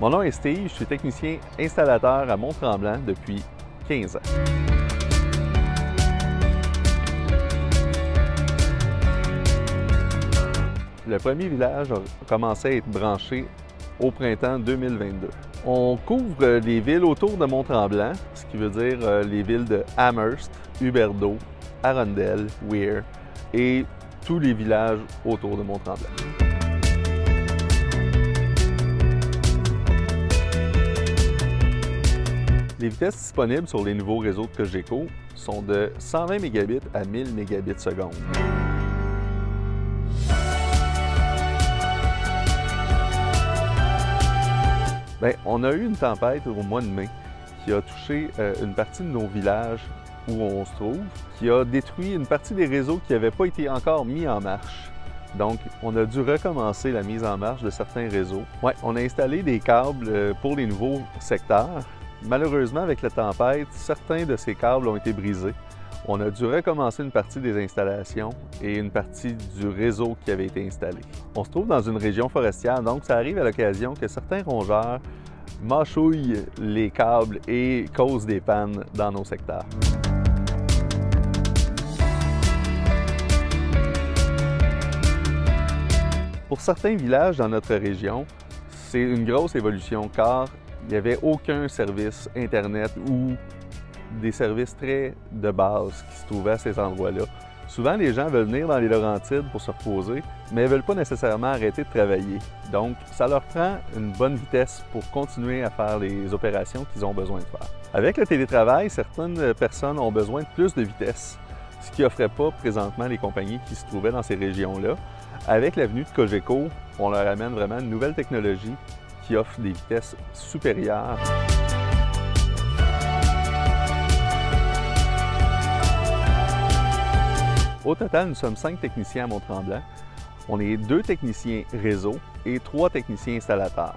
Mon nom est Steve, je suis technicien installateur à Mont-Tremblant depuis 15 ans. Le premier village a commencé à être branché au printemps 2022. On couvre les villes autour de Mont-Tremblant, ce qui veut dire les villes de Amherst, Huberdeau, Arundel, Weir et tous les villages autour de Mont-Tremblant. Les vitesses disponibles sur les nouveaux réseaux de Cogeco sont de 120 Mbps à 1000 Mbps/s. Bien, on a eu une tempête au mois de mai qui a touché une partie de nos villages où on se trouve, qui a détruit une partie des réseaux qui n'avaient pas été encore mis en marche. Donc, on a dû recommencer la mise en marche de certains réseaux. Ouais, on a installé des câbles pour les nouveaux secteurs. Malheureusement, avec la tempête, certains de ces câbles ont été brisés. On a dû recommencer une partie des installations et une partie du réseau qui avait été installé. On se trouve dans une région forestière, donc ça arrive à l'occasion que certains rongeurs mâchouillent les câbles et causent des pannes dans nos secteurs. Pour certains villages dans notre région, c'est une grosse évolution car il n'y avait aucun service Internet ou des services très de base qui se trouvaient à ces endroits-là. Souvent, les gens veulent venir dans les Laurentides pour se reposer, mais ne veulent pas nécessairement arrêter de travailler. Donc, ça leur prend une bonne vitesse pour continuer à faire les opérations qu'ils ont besoin de faire. Avec le télétravail, certaines personnes ont besoin de plus de vitesse, ce qui n'offrait pas présentement les compagnies qui se trouvaient dans ces régions-là. Avec la venue de Cogeco, on leur amène vraiment une nouvelle technologie qui offre des vitesses supérieures. Au total, nous sommes 5 techniciens à Mont-Tremblant. On est 2 techniciens réseau et 3 techniciens installateurs.